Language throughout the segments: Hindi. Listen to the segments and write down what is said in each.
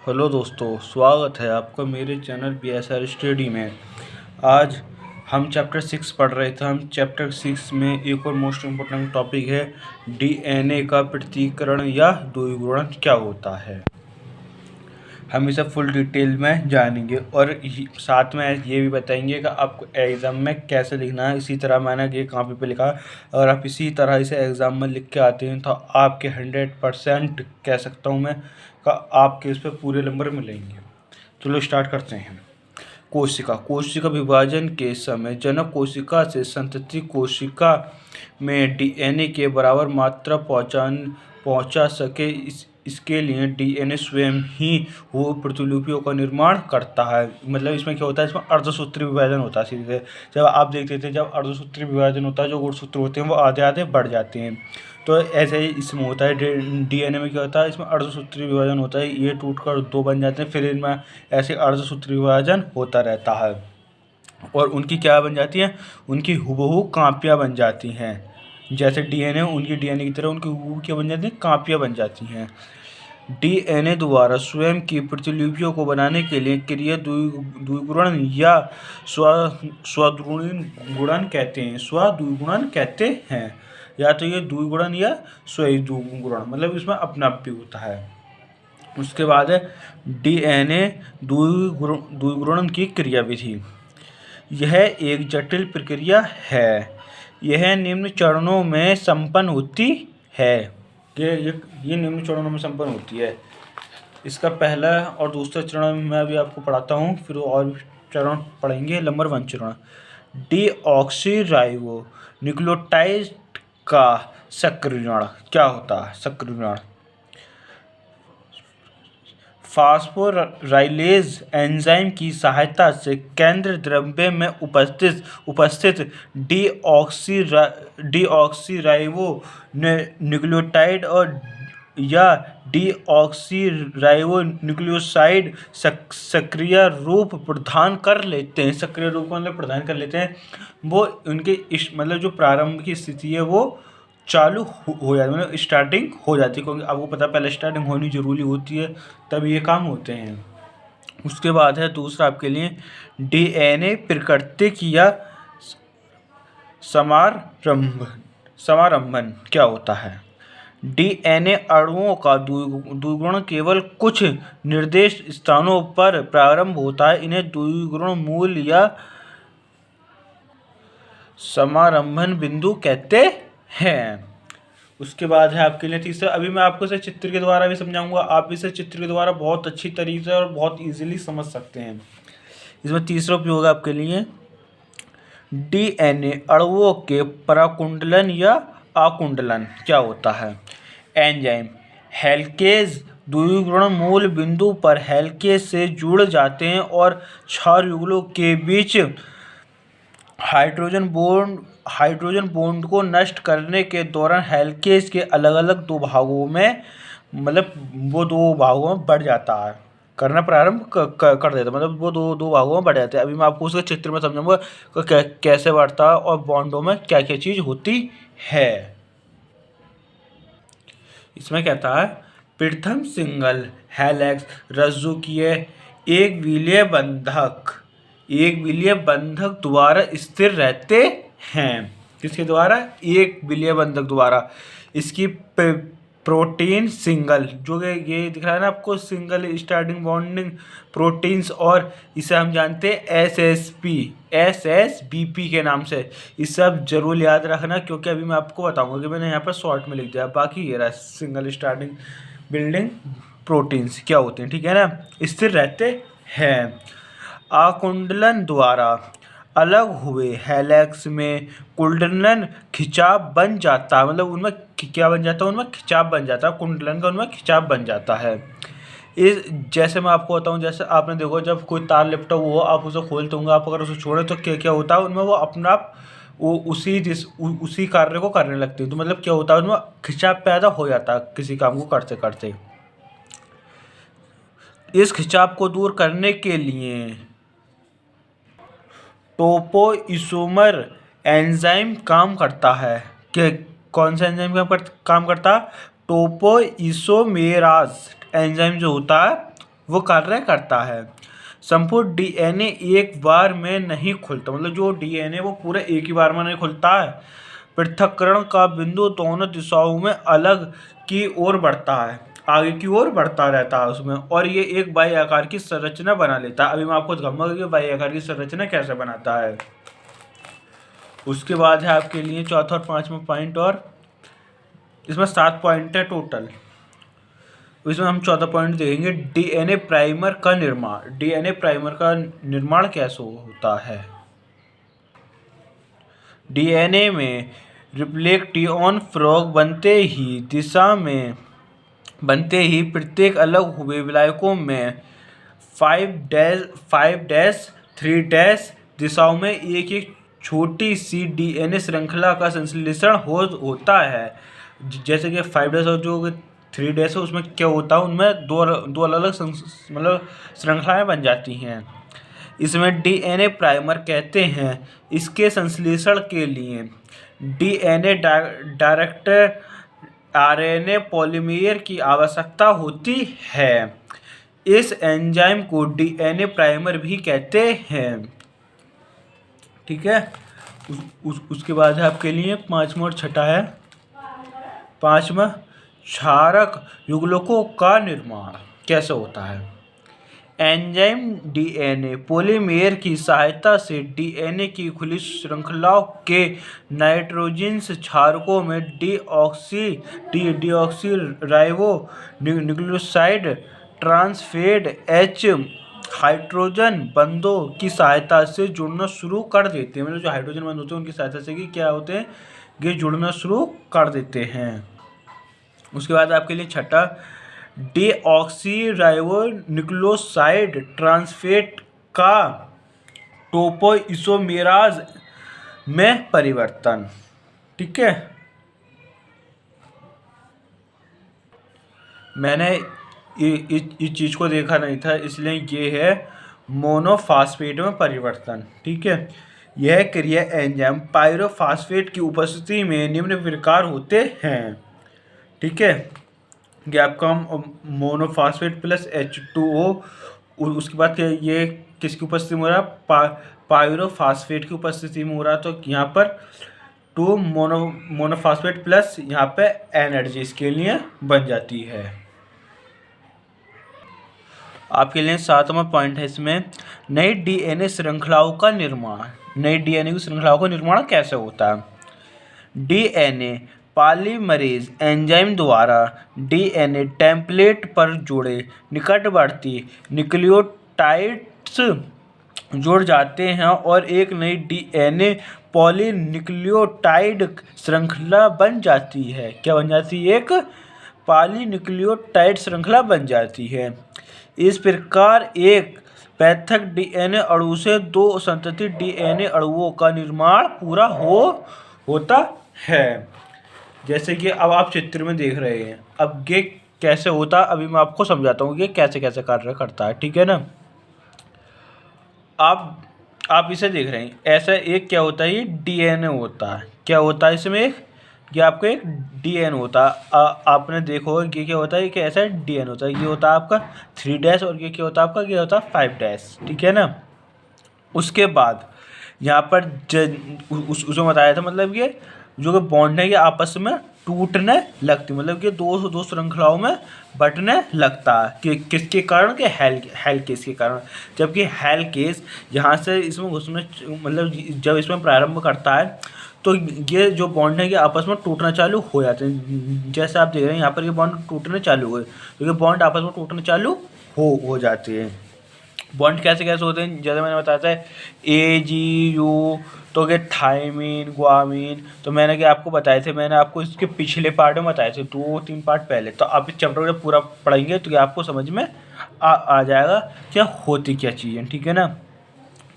हेलो दोस्तों, स्वागत है आपका मेरे चैनल PSR स्टडी में। आज हम चैप्टर 6 पढ़ रहे थे। हम चैप्टर 6 में एक और मोस्ट इम्पोर्टेंट टॉपिक है DNA का पृथक्करण या ध्रुवीकरण क्या होता है। हम इसे फुल डिटेल में जानेंगे और साथ में ये भी बताएंगे कि आपको एग्ज़ाम में कैसे लिखना है। इसी तरह मैंने ये कॉपी पे लिखा, अगर आप इसी तरह इसे एग्ज़ाम में लिख के आते हैं तो आपके 100% कह सकता हूँ मैं का आपके इस पर पूरे नंबर मिलेंगे। चलो स्टार्ट करते हैं। कोशिका विभाजन के समय जनक कोशिका से संतति कोशिका में DNA के बराबर मात्रा पहुंचा सके, इसके लिए DNA स्वयं ही वो प्रतिलिपियों का निर्माण करता है। मतलब इसमें क्या होता है, इसमें अर्धसूत्री विभाजन होता है। सीधे जब आप देखते थे, जब अर्धसूत्री विभाजन होता है, जो गुणसूत्र होते हैं वो आधे आधे बढ़ जाते हैं। तो ऐसे ही इसमें होता है। DNA में क्या होता है, इसमें अर्धसूत्री विभाजन होता है। ये टूटकर दो बन जाते हैं, फिर इनमें ऐसे अर्धसूत्री विभाजन होता रहता है और उनकी क्या बन जाती हैं, उनकी हुबहू कापियाँ बन जाती हैं। जैसे DNA उनकी DNA की तरह उनकी हुबहू क्या बन जाती हैं, कापियाँ बन जाती हैं। DNA द्वारा स्वयं की प्रतिलिपियों को बनाने के लिए क्रिया द्विगुणन या स्वद्विगुणन कहते हैं। या तो ये द्विगुणन या स्वद्विगुणन, मतलब इसमें अपना आप भी होता है। उसके बाद है DNA द्विगुणन की क्रियाविधि। यह एक जटिल प्रक्रिया है। यह निम्न चरणों में संपन्न होती है। ये निम्न चरणों में संपन्न होती है। इसका पहला और दूसरा चरण मैं अभी आपको पढ़ाता हूँ, फिर और भी चरण पढ़ेंगे। नंबर 1 चरण, डीऑक्सीराइबो न्यूक्लियोटाइड का सक्रियण। क्या होता है सक्रियण? फास्फोराइलेज एंजाइम की सहायता से केंद्र द्रव्य में उपस्थित डीऑक्सीराइबो न्यूक्लियोटाइड और या डीऑक्सीराइबो न्यूक्लियोसाइड सक्रिय रूप प्रदान कर लेते हैं। सक्रिय रूप मतलब प्रदान कर लेते हैं। वो उनके मतलब जो प्रारंभ की स्थिति है वो चालू हो जाती है, मतलब स्टार्टिंग हो जाती है, क्योंकि आपको पता है पहले स्टार्टिंग होनी जरूरी होती है, तब ये काम होते हैं। उसके बाद है दूसरा आपके लिए DNA प्राकृतिक या समारंभन। क्या होता है? DNA अणुओं का द्विगुणन केवल कुछ निर्दिष्ट स्थानों पर प्रारंभ होता है। इन्हें द्विगुणन मूल या समारंभन बिंदु कहते हैं। उसके बाद है आपके लिए तीसरा, अभी मैं आपको इसे चित्र के द्वारा भी समझाऊंगा। आप इसे चित्र के द्वारा बहुत अच्छी तरीके से और बहुत इजीली समझ सकते हैं। इसमें तीसरा उपयोग है आपके लिए DNA अणुओं के पराकुंडलन या आकुंडलन। क्या होता है? एंजाइम हेलिकेज द्विगुणन मूल बिंदु पर हेलिकेज से जुड़ जाते हैं और क्षार युगलों के बीच हाइड्रोजन बॉन्ड को नष्ट करने के दौरान हेलिकेज के अलग अलग दो भागों में, मतलब वो दो भागों में बढ़ जाता है, करना प्रारंभ कर देता है, मतलब वो दो भागों में बढ़ जाते हैं। अभी मैं आपको उसके चित्र में समझाऊंगा कि कैसे बढ़ता है और बॉन्डों में क्या क्या चीज़ होती है। इसमें कहता है प्रथम सिंगल हेलिक्स रज्जुकीय एक विलीय बंधक द्वारा स्थिर रहते हैं। किसके द्वारा? एक विलीय बंधक द्वारा। इसकी प्रोटीन सिंगल, जो ये दिख रहा है ना आपको, सिंगल स्टार्टिंग बॉन्डिंग प्रोटीन्स, और इसे हम जानते हैं SSBP के नाम से। इसे सब जरूर याद रखना, क्योंकि अभी मैं आपको बताऊंगा कि मैंने यहाँ पर शॉर्ट में लिख दिया। बाकी ये रहा सिंगल स्टार्टिंग बिल्डिंग प्रोटीन्स क्या होते हैं, ठीक है ना, स्थिर रहते हैं। आकुंडलन द्वारा अलग हुए हेलिक्स में कुंडलन खिंचाव बन जाता है, मतलब उनमें क्या बन जाता है, उनमें खिंचाव बन जाता है, कुंडलन का उनमें खिंचाव बन जाता है। इस जैसे मैं आपको बताऊं, जैसे आपने देखो जब कोई तार लिपटा हुआ हो, आप उसे खोलते होंगे, आप अगर उसे छोड़े तो क्या क्या होता है उनमें, वो अपना आप वो उसी कार्य को करने लगते हैं। तो मतलब क्या होता है, उनमें खिंचाव पैदा हो जाता है किसी काम को करते करते। इस खिंचाव को दूर करने के लिए टोपोइसोमर एंजाइम काम करता है। कि कौन सा एंजाइम काम करता है? टोपोइसोमेराज एंजाइम जो होता है वो कार्य करता है। संपूर्ण डीएनए एक बार में नहीं खुलता, मतलब जो डीएनए वो पूरे एक ही बार में नहीं खुलता है। पृथक्करण का बिंदु दोनों दिशाओं में अलग की ओर बढ़ता है, आगे की ओर बढ़ता रहता है उसमें, और ये एक बाह्य आकार की संरचना बना लेता है। अभी मैं आपको दिखाऊंगा कि बाह्य आकार की संरचना कैसे बनाता है। उसके बाद है आपके लिए चौथा और पांचवा पॉइंट, और इसमें 7 पॉइंट है टोटल। इसमें हम चौथा पॉइंट देखेंगे, डीएनए प्राइमर का निर्माण। डीएनए प्राइमर का निर्माण कैसे होता है। डीएनए में रिप्लेक्टियन फ्रॉग बनते ही प्रत्येक अलग हुए विलायकों में 5-3 दिशाओं में एक एक छोटी सी डीएनए श्रृंखला का संश्लेषण होता है। जैसे कि 5' और जो 3' है उसमें क्या होता है, उनमें दो अलग अलग मतलब श्रृंखलाएं बन जाती हैं। इसमें डीएनए प्राइमर कहते हैं। इसके संश्लेषण के लिए डीएनए डायरेक्टर आरएनए पॉलीमर की आवश्यकता होती है। इस एंजाइम को डीएनए प्राइमर भी कहते हैं। ठीक है। उसके बाद है आपके लिए पांचवा और छठा है। पांचवा, क्षारक युग्मकों का निर्माण कैसे होता है। एंजाइम डीएनए पॉलीमर की सहायता से डीएनए की खुली श्रृंखलाओं के नाइट्रोजनस क्षारकों में डीऑक्सीराइबो न्यूक्लियोसाइड ट्रांसफेड H हाइड्रोजन बंधों की सहायता से जुड़ना शुरू कर देते हैं। मतलब जो हाइड्रोजन बंध होते हैं उनकी सहायता से क्या होते हैं, ये जुड़ना शुरू कर देते हैं। उसके बाद आपके लिए छठा, डीऑक्सीराइबो न्यूक्लियोसाइड ट्रांसफेट का टोपोइसोमेराज में परिवर्तन। ठीक है। मैंने इस चीज को देखा नहीं था, इसलिए ये है मोनोफॉस्फेट में परिवर्तन। ठीक है। यह क्रिया एंजाइम पायरोफॉस्फेट की उपस्थिति में निम्न प्रकार होते हैं। ठीक है। ये आपका मोनोफॉस्फेट प्लस H2O, उसके बाद ये किसकी उपस्थिति में हो रहा है, पायरोफॉस्फेट की उपस्थिति में हो रहा है। तो यहाँ पर 2 मोनोफॉस्फेट प्लस यहाँ पे एनर्जी इसके लिए बन जाती है। आपके लिए 7वां पॉइंट है इसमें, नई डीएनए श्रृंखलाओं का निर्माण। नई डीएनए की श्रृंखलाओं का निर्माण कैसे होता है। डीएनए पॉलीमरेज एंजाइम द्वारा डीएनए टेम्पलेट पर जुड़े निकटवर्ती न्यूक्लियोटाइड्स जुड़ जाते हैं और एक नई डीएनए पॉलीन्यूक्लियोटाइड श्रृंखला बन जाती है। क्या बन जाती है, एक पॉलीन्यूक्लियोटाइड श्रृंखला बन जाती है। इस प्रकार एक पृथक डीएनए अणु से 2 संतति डीएनए अणुओं का निर्माण पूरा होता है। जैसे कि अब आप चित्र में देख रहे हैं। अब ये कैसे होता, अभी मैं आपको समझाता हूँ ये कैसे कैसे कार्य करता है। ठीक है ना। आप इसे देख रहे हैं, ऐसा एक क्या होता है, ये डीएनए होता है। क्या होता है इसमें, ये आपका एक डीएनए होता है। आपने देखो ये क्या होता है, कि ऐसा डीएनए होता है। ये होता है आपका 3' और ये क्या होता है आपका, ये होता है 5'। ठीक है ना। उसके बाद यहाँ पर उसमें बताया था, मतलब ये जो कि बॉन्ड है ये आपस में टूटने लगती, मतलब कि दो श्रृंखलाओं में बटने लगता है। कि किसके कारण, के हेल केस के कारण। जबकि हेल केस यहाँ से इसमें घुसने, मतलब जब इसमें प्रारंभ करता है तो ये जो बॉन्ड है ये आपस में टूटना चालू हो जाते हैं। जैसे आप देख रहे हैं यहाँ पर ये बॉन्ड टूटने चालू हुए, तो ये बॉन्ड आपस में टूटने चालू हो जाते हैं। बॉन्ड कैसे कैसे होते हैं, जैसे मैंने बताया था AGU, तो ये थायमीन, ग्वामीन, तो मैंने क्या आपको बताए थे, मैंने आपको इसके पिछले पार्ट में बताए थे 2-3 पार्ट पहले। तो आप इस चैप्टर को जब पूरा पढ़ेंगे तो ये आपको समझ में आ जाएगा क्या होती क्या चीज़ें। ठीक है ना।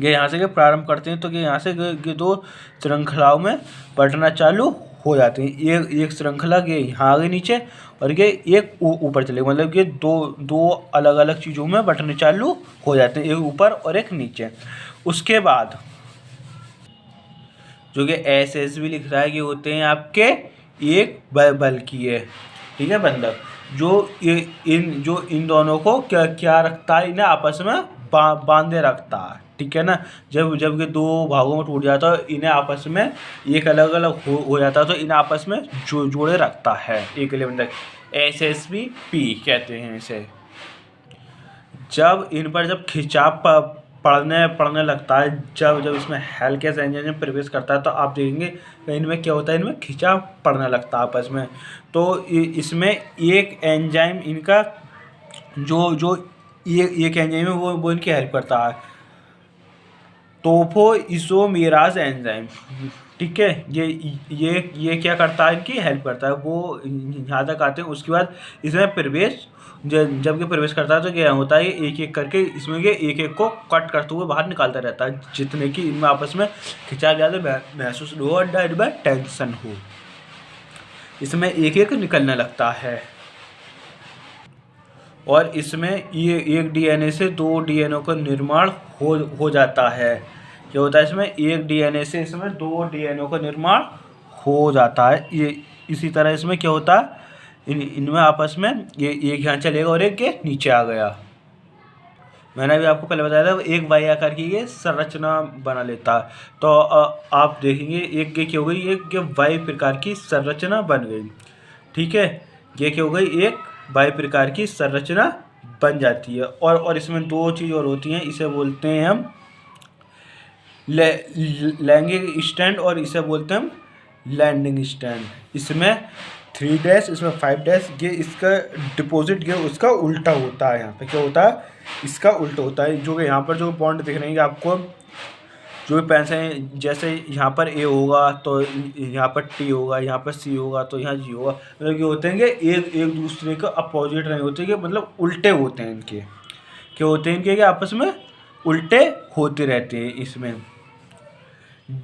ये यहाँ से प्रारंभ करते हैं तो ये यहाँ से ये 2 श्रृंखलाओं में बटना चालू हो जाते हैं। एक श्रृंखला ये यहाँ आगे नीचे और ये एक ऊपर चले, मतलब ये दो अलग अलग चीज़ों में बटने चालू हो जाते हैं, एक ऊपर और एक नीचे। उसके बाद जो कि SS भी लिख रहा है, ये होते हैं आपके एक बल्कि है। ठीक है, बंधक। जो इन दोनों को क्या क्या रखता है, इन्हें आपस में बांधे रखता है, ठीक है ना। जब ये दो भागों में टूट जाता है, इन्हें आपस में एक अलग अलग हो जाता है, तो इन्हें आपस में जोड़े रखता है एक एलिमेंट तक। SSB कहते हैं इसे। जब इन पर खिंचाव पड़ने लगता है, जब इसमें हेल्केस एंजाइम में प्रवेश करता है, तो आप देखेंगे इनमें क्या होता है, इनमें खिंचाव पड़ने लगता है आपस में। तो इसमें एक एंजाइम इनका जो एक एंजाइम है वो इनकी हेल्प करता है, टोपोइसोमेराज एंजाइम, ठीक है। ये क्या करता है, इनकी हेल्प करता है। वो यहाँ तक आते हैं। उसके बाद इसमें प्रवेश जब ये प्रवेश करता है तो क्या होता है, एक एक करके इसमें ये एक एक को कट करते हुए बाहर निकालता रहता है, जितने कि इनमें आपस में खिंचाव ज़्यादा महसूस हो और टेंशन हो, इसमें एक एक निकलने लगता है। और इसमें ये एक DNA से 2 DNA का निर्माण हो जाता है। क्या होता है इसमें, एक DNA से इसमें 2 DNA का निर्माण हो जाता है। ये इसी तरह इसमें क्या होता है, इनमें आपस में ये एक यहाँ चलेगा और एक के नीचे आ गया। मैंने अभी आपको पहले बताया था, एक वाई आकार की ये संरचना बना लेता है। तो आप देखेंगे एक ये क्या हो गई, एक वाई प्रकार की संरचना बन गई, ठीक है। ये क्या हो गई, एक वाई प्रकार की संरचना बन जाती है। और इसमें 2 चीज़ और होती हैं, इसे बोलते हैं हम लैंगिक स्टैंड और इसे बोलते हैं हम लैंडिंग स्टैंड। इसमें 3 डैश, इसमें 5 डैश, ये इसका डिपॉजिट ये उसका उल्टा होता है। यहाँ पे क्या होता है, इसका उल्टा होता है। जो कि यहाँ पर जो बॉन्ड दिख रहे हैं आपको, जो भी पेंस हैं, जैसे यहाँ पर A होगा तो यहाँ पर T होगा, यहाँ पर C होगा तो यहाँ G होगा। मतलब ये होते हैं कि एक दूसरे का अपोजिट नहीं होते, कि मतलब उल्टे होते हैं इनके। क्या होते हैं इनके, आपस में उल्टे होते रहते हैं। इसमें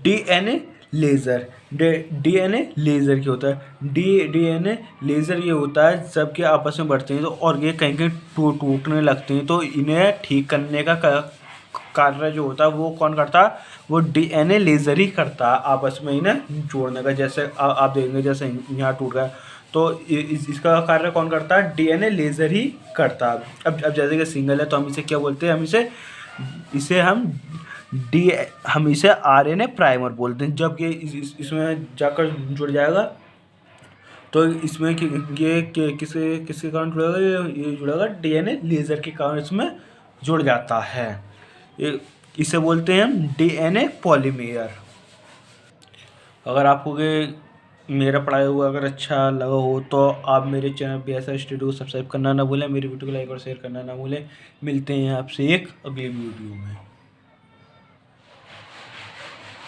DNA लेज़र, DNA लेज़र क्या होता है, DNA लेज़र ये होता है सबके आपस में बढ़ते हैं तो, और ये कहीं कहीं टूटने लगते हैं, तो इन्हें ठीक करने का कार्य जो होता है वो कौन करता है, वो DNA लेज़र ही करता है, आपस में इन्हें जोड़ने का। जैसे आप देखेंगे, जैसे यहाँ टूट गया तो इसका कार्य कौन करता है, DNA लेज़र ही करता है। अब जैसे कि सिंगल है तो हम इसे क्या बोलते हैं, हम इसे RNA प्राइमर बोलते हैं। जब ये इसमें जाकर जुड़ जाएगा तो इसमें ये किसके कारण जुड़ेगा, ये जुड़ेगा DNA लेज़र के कारण इसमें जुड़ जाता है। इसे बोलते हैं हम DNA पॉलीमेयर। अगर आपको मेरा पढ़ाया हुआ अगर अच्छा लगा हो तो आप मेरे चैनल BSR स्टडी को सब्सक्राइब करना ना भूलें, मेरी वीडियो को लाइक और शेयर करना ना भूलें। मिलते हैं आपसे एक अगली वीडियो में।